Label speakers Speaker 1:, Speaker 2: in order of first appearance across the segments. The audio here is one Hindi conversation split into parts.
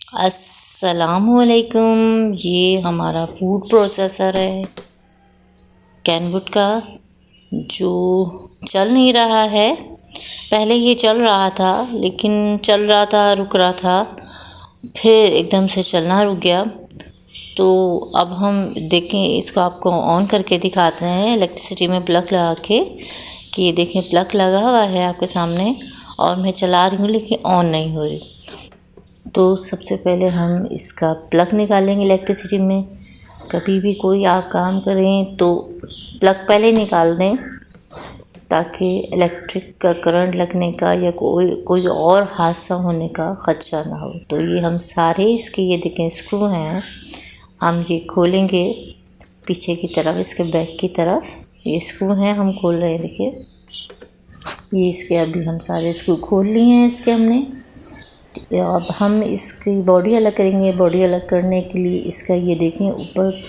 Speaker 1: अस्सलामुअलैकुम। ये हमारा फूड प्रोसेसर है कैनवुड का, जो चल नहीं रहा है। पहले ये चल रहा था, लेकिन चल रहा था रुक रहा था, फिर एकदम से चलना रुक गया। तो अब हम देखें, इसको आपको ऑन करके दिखाते हैं इलेक्ट्रिसिटी में प्लग लगा के, कि ये देखें प्लग लगा हुआ है आपके सामने और मैं चला रही हूँ लेकिन ऑन नहीं हो रही। तो सबसे पहले हम इसका प्लग निकालेंगे इलेक्ट्रिसिटी में। कभी भी कोई आप काम करें तो प्लग पहले निकाल दें, ताकि इलेक्ट्रिक का करंट लगने का या कोई और हादसा होने का ख़दशा ना हो। तो ये हम सारे इसके, ये देखें स्क्रू हैं, हम ये खोलेंगे पीछे की तरफ, इसके बैक की तरफ ये स्क्रू हैं, हम खोल रहे हैं। देखिए ये इसके अभी हम सारे स्क्रू खोल लिए हैं इसके हमने। अब हम इसकी बॉडी अलग करेंगे। बॉडी अलग करने के लिए इसका ये देखें ऊपर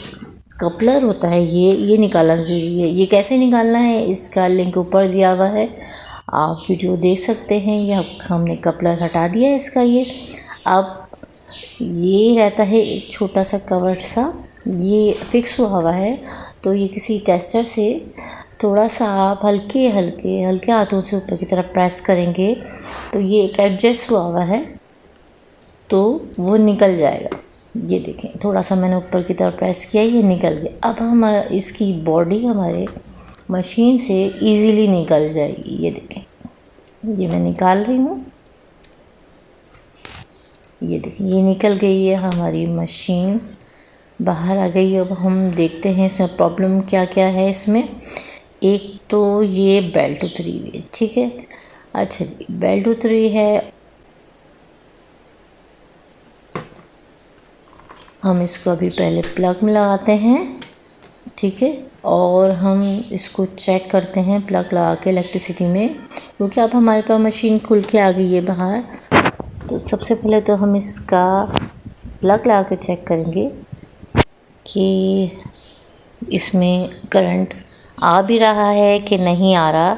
Speaker 1: कपलर होता है, ये निकालना ज़रूरी है। ये कैसे निकालना है इसका लिंक ऊपर दिया हुआ है, आप वीडियो देख सकते हैं। ये हमने कपलर हटा दिया है इसका। ये अब ये रहता है एक छोटा सा कवर सा, ये फिक्स हुआ है। तो ये किसी टेस्टर से थोड़ा सा आप हल्के हल्के हाथों से ऊपर की तरफ प्रेस करेंगे तो ये एक एडजस्ट हुआ है, तो वो निकल जाएगा। ये देखें थोड़ा सा मैंने ऊपर की तरफ प्रेस किया, ये निकल गया। अब हम इसकी बॉडी हमारे मशीन से इजीली निकल जाएगी। ये देखें, ये मैं निकाल रही हूँ। ये देखें ये निकल गई है हमारी मशीन, बाहर आ गई। अब हम देखते हैं इसमें प्रॉब्लम क्या क्या है। इसमें एक तो ये बेल्ट उतरी हुई है, ठीक है। अच्छा जी, बेल्ट उतरी है। हम इसको अभी पहले प्लग में लगाते हैं, ठीक है, और हम इसको चेक करते हैं प्लग लगा के इलेक्ट्रिसिटी में, क्योंकि अब हमारे पास मशीन खुल के आ गई है बाहर। तो सबसे पहले तो हम इसका प्लग लगा के चेक करेंगे कि इसमें करंट आ भी रहा है कि नहीं आ रहा।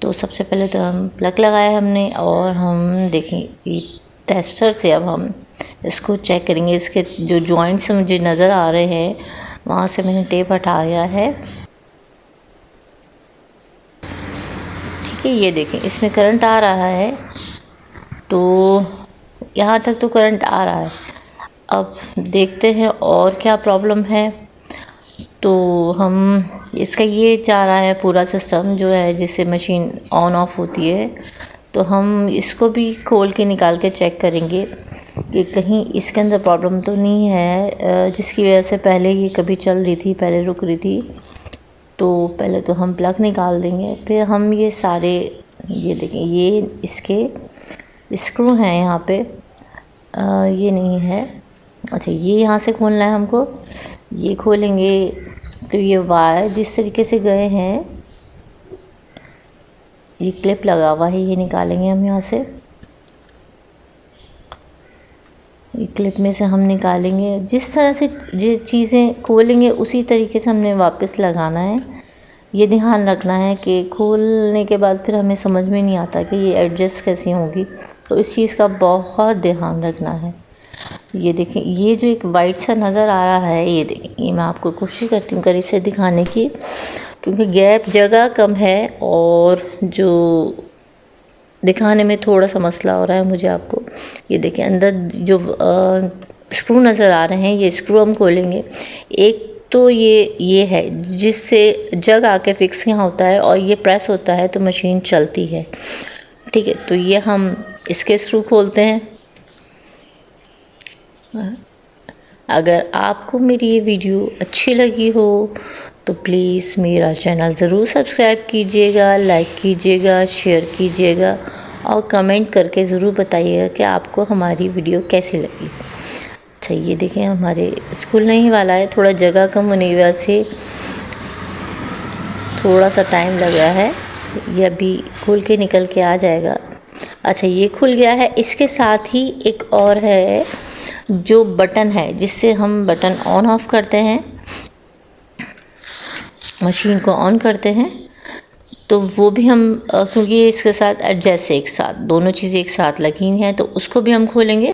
Speaker 1: तो सबसे पहले तो हम प्लग लगाया हमने, और हम देखें टेस्टर से अब हम इसको चेक करेंगे। इसके जो जॉइंट्स मुझे नज़र आ रहे हैं, वहाँ से मैंने टेप हटाया है, ठीक है। ये देखें इसमें करंट आ रहा है, तो यहाँ तक तो करंट आ रहा है। अब देखते हैं और क्या प्रॉब्लम है। तो हम इसका ये जा रहा है पूरा सिस्टम जो है, जिससे मशीन ऑन ऑफ होती है। तो हम इसको भी खोल के निकाल के चेक करेंगे कि कहीं इसके अंदर प्रॉब्लम तो नहीं है, जिसकी वजह से पहले ये कभी चल रही थी, पहले रुक रही थी। तो पहले तो हम प्लग निकाल देंगे, फिर हम ये सारे, ये देखें ये इसके स्क्रू हैं यहाँ पे, ये नहीं है। अच्छा, ये यहाँ से खोलना है हमको, ये खोलेंगे तो ये वायर जिस तरीके से गए हैं, ये क्लिप लगा हुआ है, ये निकालेंगे हम यहाँ से। ये क्लिप में से हम निकालेंगे। जिस तरह से ये चीज़ें खोलेंगे उसी तरीके से हमने वापस लगाना है। ये ध्यान रखना है कि खोलने के बाद फिर हमें समझ में नहीं आता कि ये एडजस्ट कैसी होगी, तो इस चीज़ का बहुत ध्यान रखना है। ये देखें ये जो एक वाइट सा नज़र आ रहा है, ये देखें, ये मैं आपको कोशिश करती हूँ करीब से दिखाने की, क्योंकि गैप जगह कम है और जो दिखाने में थोड़ा सा मसला हो रहा है मुझे आपको। ये देखें अंदर जो स्क्रू नज़र आ रहे हैं, ये स्क्रू हम खोलेंगे। एक तो ये है जिससे जग आके फिक्स यहाँ होता है, और ये प्रेस होता है तो मशीन चलती है, ठीक है। तो ये हम इसके स्क्रू खोलते हैं। अगर आपको मेरी ये वीडियो अच्छी लगी हो तो प्लीज़ मेरा चैनल ज़रूर सब्सक्राइब कीजिएगा, लाइक कीजिएगा, शेयर कीजिएगा, और कमेंट करके ज़रूर बताइएगा कि आपको हमारी वीडियो कैसी लगी। अच्छा, ये देखें हमारे खुलने ही वाला है, थोड़ा जगह कम होने की वजह से थोड़ा सा टाइम लगा है। ये अभी खुल के निकल के आ जाएगा। अच्छा, ये खुल गया है। इसके साथ ही एक और है जो बटन है, जिससे हम बटन ऑन ऑफ करते हैं, मशीन को ऑन करते हैं। तो वो भी हम क्योंकि इसके साथ एडजस्ट है, एक साथ दोनों चीज़ें एक साथ लगी हैं, तो उसको भी हम खोलेंगे।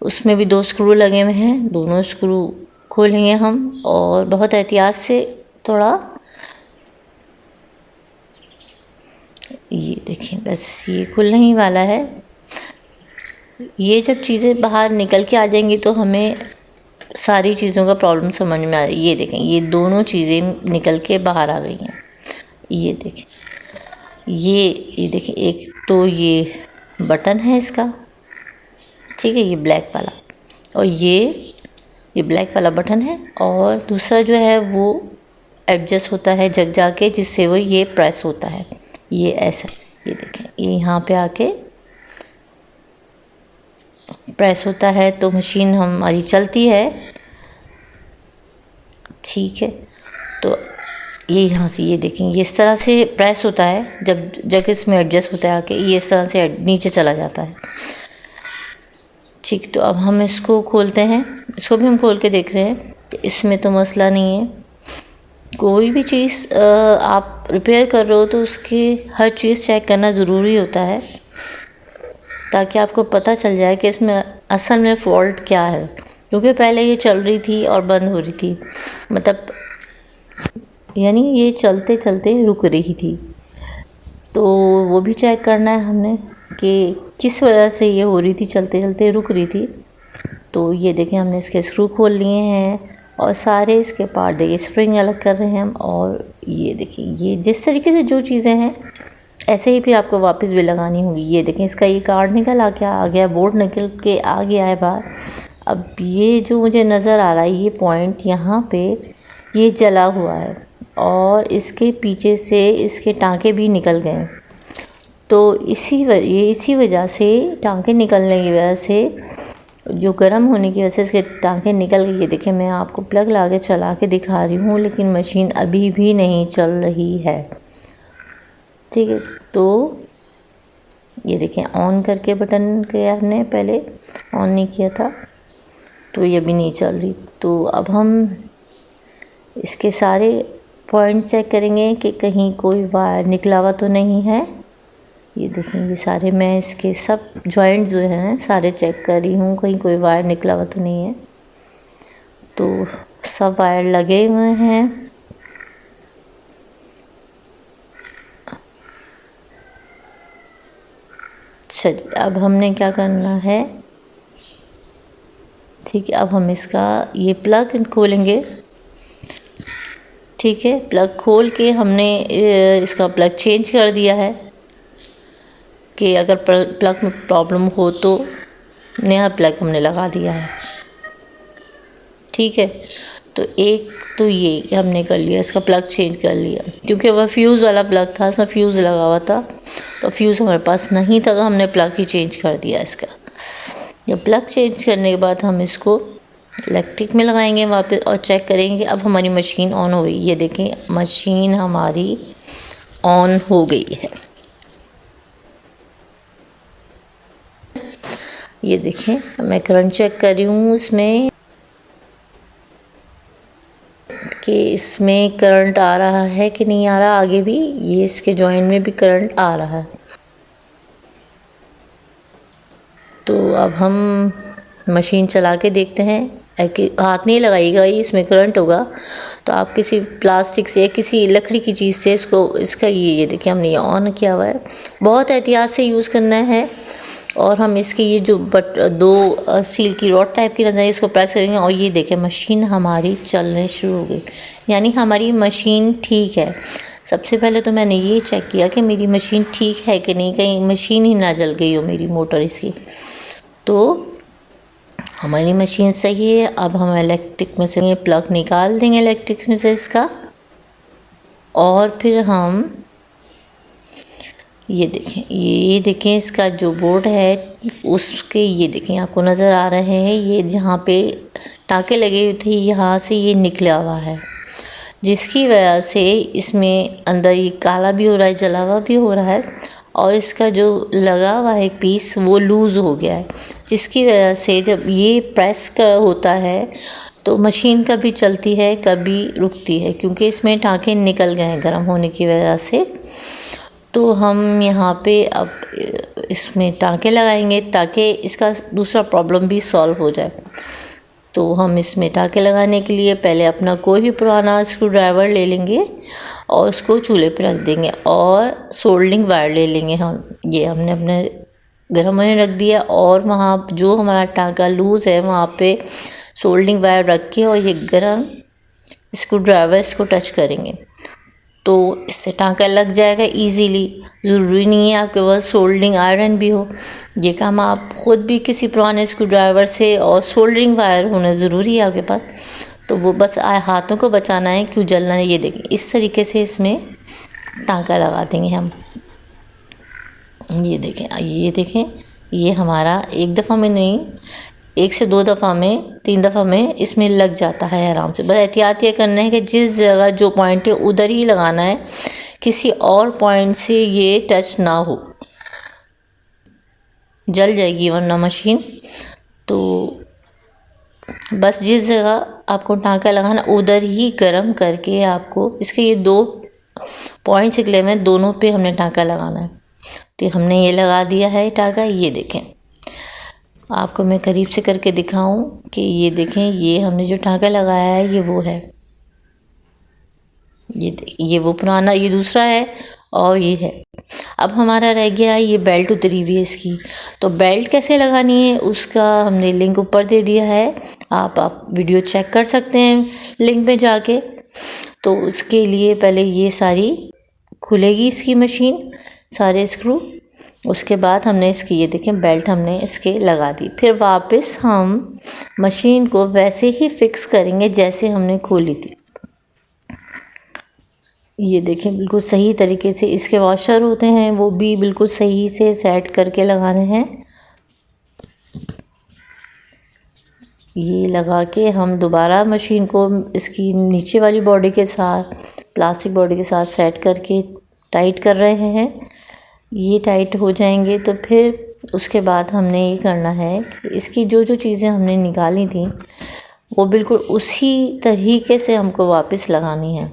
Speaker 1: उसमें भी 2 स्क्रू लगे हुए हैं, दोनों स्क्रू खोलेंगे हम और बहुत एहतियात से थोड़ा। ये देखें, बस ये खुलने ही वाला है। ये जब चीज़ें बाहर निकल के आ जाएंगी तो हमें सारी चीज़ों का प्रॉब्लम समझ में आ रही है। ये देखें, ये दोनों चीज़ें निकल के बाहर आ गई हैं। ये देखें, ये देखें, एक तो ये बटन है इसका, ठीक है, ये ब्लैक वाला, और ये ब्लैक वाला बटन है, और दूसरा जो है वो एडजस्ट होता है जग जाके, जिससे वो ये प्रेस होता है, ये ऐसा। ये देखें, ये यहाँ पे आके प्रेस होता है तो मशीन हमारी चलती है, ठीक है। तो ये यहाँ से, ये देखें, ये इस तरह से प्रेस होता है, जब जग इसमें एडजस्ट होता है आके, ये इस तरह से नीचे चला जाता है, ठीक। तो अब हम इसको खोलते हैं, इसको भी हम खोल के देख रहे हैं, इसमें तो मसला नहीं है। कोई भी चीज़ आप रिपेयर कर रहे हो तो उसकी हर चीज़ चेक करना ज़रूरी होता है, ताकि आपको पता चल जाए कि इसमें असल में फ़ॉल्ट क्या है। क्योंकि पहले ये चल रही थी और बंद हो रही थी, मतलब यानी ये चलते चलते रुक रही थी, तो वो भी चेक करना है हमने कि किस वजह से ये हो रही थी, चलते चलते रुक रही थी। तो ये देखें, हमने इसके स्क्रू खोल लिए हैं और सारे इसके पार्ट देखिए, स्प्रिंग अलग कर रहे हैं हम। और ये देखिए, ये जिस तरीके से जो चीज़ें हैं ऐसे ही फिर आपको वापस भी लगानी होगी। ये देखें, इसका ये कार्ड निकल आ गया, बोर्ड निकल के आ गया है बाहर। अब ये जो मुझे नज़र आ रहा है, ये पॉइंट यहाँ पे ये जला हुआ है और इसके पीछे से इसके टाँके भी निकल गए, तो इसी वजह से टाँके निकलने की वजह से, जो गर्म होने की वजह से इसके टाँके निकल गए। ये देखिए, मैं आपको प्लग ला के चला के दिखा रही हूँ, लेकिन मशीन अभी भी नहीं चल रही है, ठीक है। तो ये देखें, ऑन करके बटन किया हमने, पहले ऑन नहीं किया था, तो ये भी नहीं चल रही। तो अब हम इसके सारे पॉइंट चेक करेंगे कि कहीं कोई वायर निकला हुआ तो नहीं है। ये देखें, ये सारे मैं इसके सब जॉइंट जो हैं सारे चेक कर रही हूँ, कहीं कोई वायर निकला हुआ तो नहीं है। तो सब वायर लगे हुए हैं। चलिए, अब हमने क्या करना है, ठीक है, अब हम इसका ये प्लग खोलेंगे, ठीक है। प्लग खोल के हमने इसका प्लग चेंज कर दिया है कि अगर प्लग में प्रॉब्लम हो तो नया प्लग हमने लगा दिया है, ठीक है। तो एक तो ये हमने कर लिया, इसका प्लग चेंज कर लिया, क्योंकि वह फ्यूज़ वाला प्लग था, इसमें फ्यूज़ लगा हुआ था, तो फ्यूज़ हमारे पास नहीं था, तो हमने प्लग ही चेंज कर दिया इसका। जब प्लग चेंज करने के बाद हम इसको इलेक्ट्रिक में लगाएंगे वापस और चेक करेंगे अब हमारी मशीन ऑन हो रही है। ये देखें, मशीन हमारी ऑन हो गई है। ये देखें, मैं करंट चेक कर रही हूँ इसमें कि इसमें करंट आ रहा है कि नहीं आ रहा। आगे भी ये इसके जॉइंट में भी करंट आ रहा है। तो अब हम मशीन चला के देखते हैं। हाथ नहीं लगाइएगा, इसमें करंट होगा, तो आप किसी प्लास्टिक से, किसी लकड़ी की चीज़ से इसका ये देखिए, हमने ये ऑन किया हुआ है। बहुत एहतियात से यूज़ करना है। और हम इसकी ये जो दो स्टील की रॉड टाइप की नज़र है, इसको प्रेस करेंगे और ये देखें, मशीन हमारी चलने शुरू हो गई, यानी हमारी मशीन ठीक है। सबसे पहले तो मैंने ये चेक किया कि मेरी मशीन ठीक है कि नहीं, कहीं मशीन ही ना जल गई हो मेरी मोटर इसकी। तो हमारी मशीन सही है। अब हम इलेक्ट्रिक में से ये प्लग निकाल देंगे इलेक्ट्रिक में से इसका, और फिर हम ये देखें इसका जो बोर्ड है उसके, ये देखें आपको नज़र आ रहे हैं, ये जहाँ पे टाँके लगे हुए थे यहाँ से ये निकला हुआ है, जिसकी वजह से इसमें अंदर ये काला भी हो रहा है, जला हुआ भी हो रहा है, और इसका जो लगा हुआ है एक पीस वो लूज़ हो गया है, जिसकी वजह से जब ये प्रेस का होता है तो मशीन कभी चलती है कभी रुकती है, क्योंकि इसमें टाँके निकल गए हैं गर्म होने की वजह से। तो हम यहाँ पे अब इसमें टाँके लगाएंगे ताकि इसका दूसरा प्रॉब्लम भी सॉल्व हो जाए। तो हम इसमें टाँके लगाने के लिए पहले अपना कोई भी पुराना स्क्रू ड्राइवर ले लेंगे और उसको चूल्हे पे रख देंगे और सोल्डरिंग वायर ले लेंगे। हमने अपने गर्म होने रख दिया और वहाँ जो हमारा टाँका लूज़ है वहाँ पे सोल्डरिंग वायर रख के और ये गर्म स्क्रू ड्राइवर इसको टच करेंगे तो इससे टाँका लग जाएगा इजीली। ज़रूरी नहीं है आपके पास सोल्डरिंग आयरन भी हो, ये काम आप ख़ुद भी किसी पुराने स्क्रू ड्राइवर से, और सोल्डरिंग वायर होना ज़रूरी है आपके पास। तो वो बस हाथों को बचाना है, क्यों जलना है। ये देखें इस तरीके से इसमें टाँका लगा देंगे हम। ये देखें ये हमारा एक दफ़ा में नहीं, 1 से 2 दफ़ा में, 3 दफ़ा में इसमें लग जाता है आराम से। बस एहतियात ये करना है कि जिस जगह जो पॉइंट है उधर ही लगाना है, किसी और पॉइंट से ये टच ना हो, जल जाएगी वरना मशीन। तो बस जिस जगह आपको टाँका लगाना उधर ही गर्म करके आपको इसके ये 2 पॉइंट्स निकले हुए हैं, दोनों पे हमने टाँका लगाना है। तो हमने ये लगा दिया है टाँका। ये देखें, आपको मैं करीब से करके दिखाऊं कि ये देखें, ये हमने जो टाँका लगाया है ये वो है। ये वो पुराना, ये दूसरा है और ये है। अब हमारा रह गया है ये बेल्ट उतरी हुई है इसकी। तो बेल्ट कैसे लगानी है उसका हमने लिंक ऊपर दे दिया है, आप वीडियो चेक कर सकते हैं लिंक पे जाके। तो उसके लिए पहले ये सारी खुलेगी इसकी मशीन, सारे स्क्रू। उसके बाद हमने इसकी ये देखें बेल्ट हमने इसके लगा दी। फिर वापस हम मशीन को वैसे ही फिक्स करेंगे जैसे हमने खोली थी। ये देखें बिल्कुल सही तरीके से इसके वॉशर होते हैं वो भी बिल्कुल सही से सेट करके लगाने हैं। ये लगा के हम दोबारा मशीन को इसकी नीचे वाली बॉडी के साथ, प्लास्टिक बॉडी के साथ सेट करके टाइट कर रहे हैं। ये टाइट हो जाएंगे तो फिर उसके बाद हमने ये करना है कि इसकी जो जो चीज़ें हमने निकाली थी वो बिल्कुल उसी तरीके से हमको वापस लगानी है।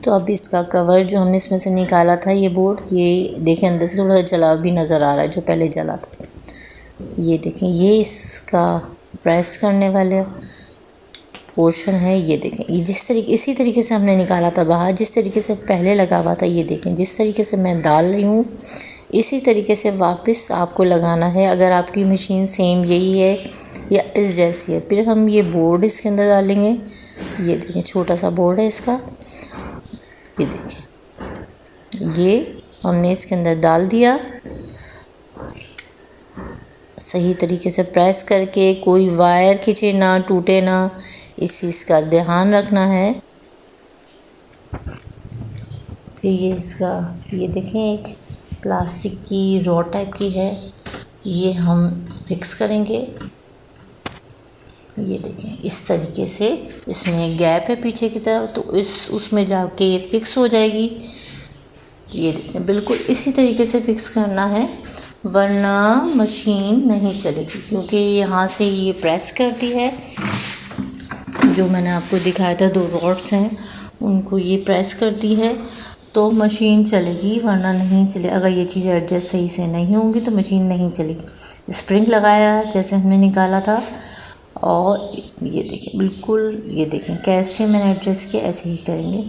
Speaker 1: तो अब इसका कवर जो हमने इसमें से निकाला था, ये बोर्ड, ये देखें अंदर से थोड़ा सा जला भी नज़र आ रहा है जो पहले जला था। ये देखें ये इसका प्रेस करने वाले पोर्शन है। ये देखें ये इसी तरीके से हमने निकाला था बाहर, जिस तरीके से पहले लगा हुआ था। ये देखें जिस तरीके से मैं डाल रही हूँ इसी तरीके से वापस आपको लगाना है, अगर आपकी मशीन सेम यही है या इस जैसी है। फिर हम ये बोर्ड इसके अंदर डालेंगे। ये देखें छोटा सा बोर्ड है इसका। ये देखें ये हमने इसके अंदर डाल दिया, सही तरीके से प्रेस करके, कोई वायर खींचे ना, टूटे ना, इस चीज़ का ध्यान रखना है। फिर ये देखें एक प्लास्टिक की रॉड टाइप की है, ये हम फिक्स करेंगे। ये देखें इस तरीके से, इसमें गैप है पीछे की तरफ तो उसमें जाके ये फिक्स हो जाएगी। ये देखें बिल्कुल इसी तरीके से फिक्स करना है वरना मशीन नहीं चलेगी, क्योंकि यहाँ से ये प्रेस करती है। जो मैंने आपको दिखाया था 2 रॉड्स हैं उनको ये प्रेस करती है तो मशीन चलेगी, वरना नहीं चले। अगर ये चीज़ एडजस्ट सही से नहीं होंगी तो मशीन नहीं चलेगी। स्प्रिंग लगाया जैसे हमने निकाला था और ये देखें बिल्कुल, ये देखें कैसे मैंने एडजस्ट किया, ऐसे ही करेंगे।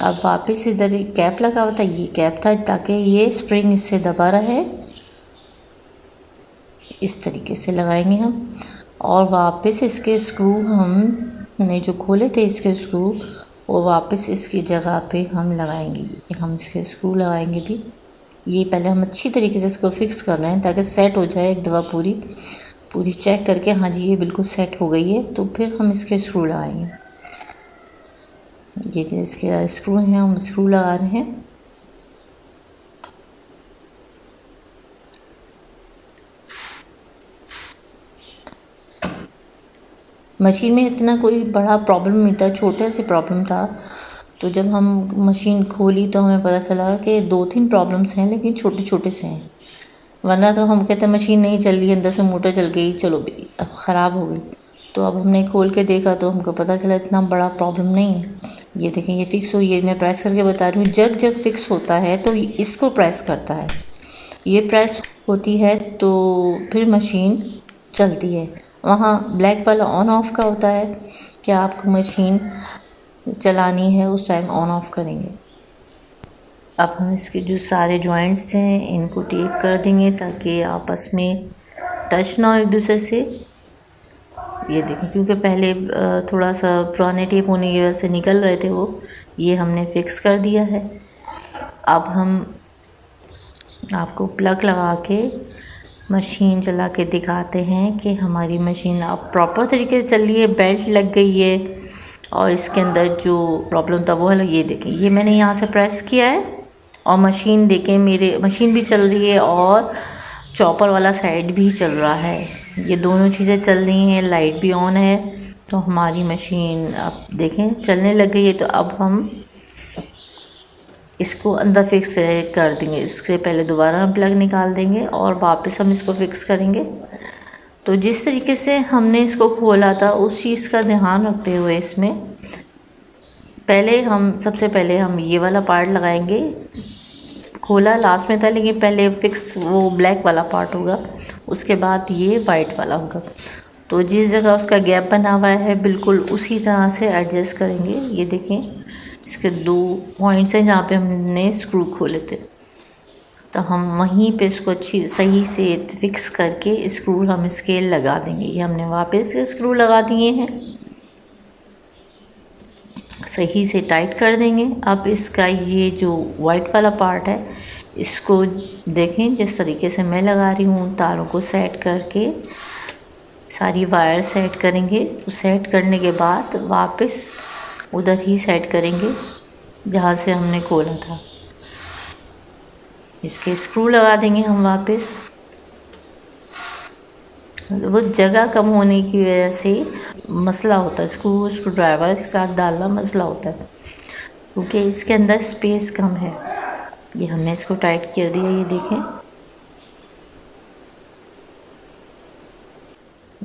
Speaker 1: अब वापस इधर एक कैप लगा हुआ था, ये कैप था ताकि ये स्प्रिंग इससे दबा रहे। इस तरीके से लगाएंगे हम और वापस इसके स्क्रू हमने जो खोले थे इसके स्क्रू वो वापस इसकी जगह पे हम लगाएंगे। हम इसके स्क्रू लगाएंगे भी। ये पहले हम अच्छी तरीके से इसको फिक्स कर रहे हैं ताकि सेट हो जाए एक दफ़ा पूरी चेक करके। हाँ जी ये बिल्कुल सेट हो गई है। तो फिर हम इसके स्क्रू लगाएंगे। ये जो इसके स्क्रू हैं हम स्क्रू लगा रहे हैं। मशीन में इतना कोई बड़ा प्रॉब्लम नहीं था, छोटा से प्रॉब्लम था। तो जब हम मशीन खोली तो हमें पता चला कि 2-3 प्रॉब्लम्स हैं लेकिन छोटे छोटे से हैं, वरना तो हम कहते मशीन नहीं चल रही, अंदर से मोटर चल गई, चलो भाई अब ख़राब हो गई। तो अब हमने खोल के देखा तो हमको पता चला इतना बड़ा प्रॉब्लम नहीं है। ये देखें ये फिक्स हुई है, मैं प्रेस करके बता रही हूँ। जग जब फिक्स होता है तो इसको प्रेस करता है, ये प्रेस होती है तो फिर मशीन चलती है। वहाँ ब्लैक वाला ऑन ऑफ का होता है कि आपको मशीन चलानी है उस टाइम ऑन ऑफ करेंगे। अब हम इसके जो सारे जॉइंट्स हैं इनको टेप कर देंगे ताकि आपस में टच ना हो एक दूसरे से। ये देखें क्योंकि पहले थोड़ा सा पुराने टेप होने की वजह से निकल रहे थे वो, ये हमने फिक्स कर दिया है। अब हम आपको प्लग लगा के मशीन चला के दिखाते हैं कि हमारी मशीन अब प्रॉपर तरीके से चल रही है, बेल्ट लग गई है और इसके अंदर जो प्रॉब्लम था वो है। ये देखें ये मैंने यहाँ से प्रेस किया है और मशीन देखें मेरे मशीन भी चल रही है और चॉपर वाला साइड भी चल रहा है। ये दोनों चीज़ें चल रही हैं, लाइट भी ऑन है, तो हमारी मशीन आप देखें चलने लग गई है। तो अब हम इसको अंदर फिक्स कर देंगे। इससे पहले दोबारा हम प्लग निकाल देंगे और वापस हम इसको फिक्स करेंगे। तो जिस तरीके से हमने इसको खोला था उस चीज़ का ध्यान रखते हुए इसमें सबसे पहले हम ये वाला पार्ट लगाएंगे। खोला लास्ट में था लेकिन पहले फिक्स वो ब्लैक वाला पार्ट होगा, उसके बाद ये वाइट वाला होगा। तो जिस जगह उसका गैप बना हुआ है बिल्कुल उसी तरह से एडजस्ट करेंगे। ये देखें इसके 2 पॉइंट्स हैं जहाँ पे हमने स्क्रू खोले थे, तो हम वहीं पे इसको सही से फिक्स करके स्क्रू हम स्केल लगा देंगे। ये हमने वापस स्क्रू लगा दिए हैं, सही से टाइट कर देंगे। अब इसका ये जो वाइट वाला पार्ट है इसको देखें जिस तरीके से मैं लगा रही हूँ, तारों को सेट करके सारी वायर सेट करेंगे। सेट करने के बाद वापस उधर ही सेट करेंगे जहाँ से हमने खोला था। इसके स्क्रू लगा देंगे हम वापस। वो जगह कम होने की वजह से मसला होता है, स्क्रू ड्राइवर के साथ डालना मसला होता है क्योंकि इसके अंदर स्पेस कम है। ये हमने इसको टाइट कर दिया, ये देखें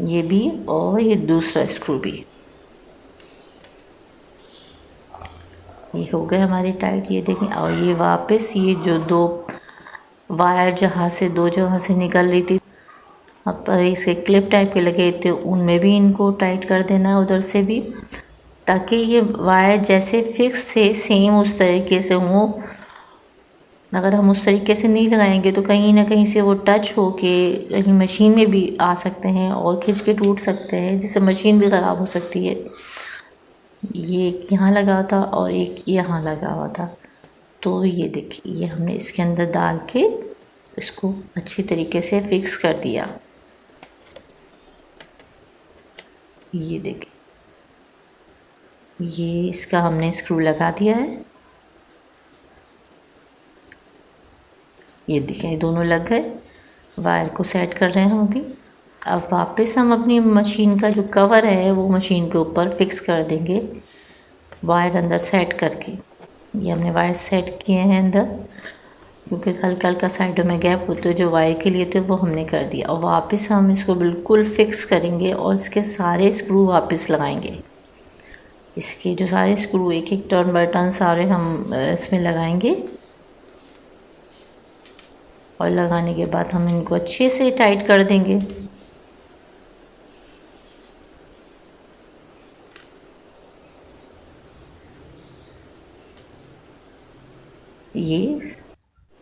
Speaker 1: ये भी और ये दूसरा स्क्रू भी, ये हो गए हमारे टाइट। ये देखें और ये वापस ये जो 2 वायर जहाँ से 2 जगह से निकल रही थी, अब इसे क्लिप टाइप के लगे थे उनमें भी इनको टाइट कर देना है उधर से भी, ताकि ये वायर जैसे फिक्स थे सेम उस तरीके से हो। अगर हम उस तरीके से नहीं लगाएंगे तो कहीं ना कहीं से वो टच होके कहीं मशीन में भी आ सकते हैं और खिंच के टूट सकते हैं, जिससे मशीन भी ख़राब हो सकती है। ये एक यहाँ लगा था और एक यहाँ लगा हुआ था। तो ये देखिए ये हमने इसके अंदर डाल के इसको अच्छी तरीके से फिक्स कर दिया। ये देखिए ये इसका हमने स्क्रू लगा दिया है। ये देखें दोनों लग गए। वायर को सेट कर रहे हैं हम अभी। अब वापस हम अपनी मशीन का जो कवर है वो मशीन के ऊपर फिक्स कर देंगे वायर अंदर सेट करके। ये हमने वायर सेट किए हैं अंदर क्योंकि हल्का हल्का साइडों में गैप होते हैं जो वायर के लिए थे वो हमने कर दिया। और वापस हम इसको बिल्कुल फिक्स करेंगे और इसके सारे स्क्रू वापस लगाएंगे। इसके जो सारे स्क्रू एक एक टर्न बाय टर्न सारे हम इसमें लगाएंगे और लगाने के बाद हम इनको अच्छे से टाइट कर देंगे। ये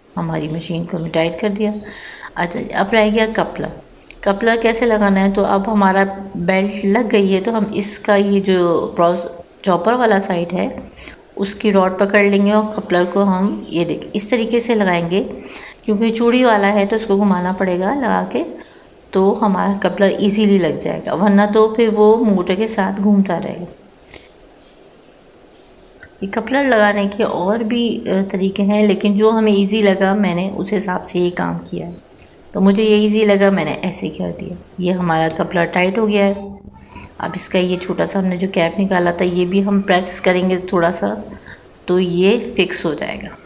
Speaker 1: हमारी मशीन को हमने टाइट कर दिया। अच्छा अब रह गया कपलर। कपलर कैसे लगाना है, तो अब हमारा बेल्ट लग गई है तो हम इसका ये जो चॉपर वाला साइड है उसकी रॉड पकड़ लेंगे और कपलर को हम ये देख इस तरीके से लगाएंगे। क्योंकि चूड़ी वाला है तो उसको घुमाना पड़ेगा लगा के, तो हमारा कपलर इजीली लग जाएगा, वरना तो फिर वो मोटर के साथ घूमता रहेगा। ये कपलर लगाने के और भी तरीके हैं, लेकिन जो हमें इजी लगा मैंने उस हिसाब से ये काम किया है। तो मुझे ये इजी लगा मैंने ऐसे कर दिया। ये हमारा कपलर टाइट हो गया है। अब इसका ये छोटा सा हमने जो कैप निकाला था ये भी हम प्रेस करेंगे थोड़ा सा तो ये फिक्स हो जाएगा।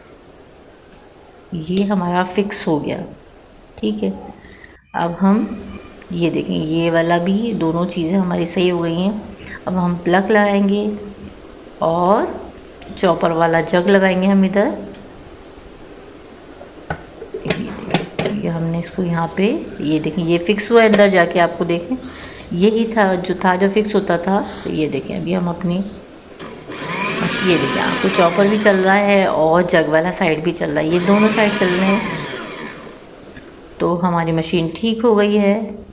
Speaker 1: ये हमारा फिक्स हो गया, ठीक है। अब हम ये देखें, ये वाला भी, दोनों चीज़ें हमारी सही हो गई हैं। अब हम प्लग लगाएंगे और चॉपर वाला जग लगाएंगे हम इधर। ये देखें, ये हमने इसको यहाँ पे, ये देखें ये फिक्स हुआ है अंदर जाके, आपको देखें यही था जो फिक्स होता था। तो ये देखें अभी हम अपनी ये देखिए आपको चॉपर भी चल रहा है और जग वाला साइड भी चल रहा है, ये दोनों साइड चल रहे हैं। तो हमारी मशीन ठीक हो गई है।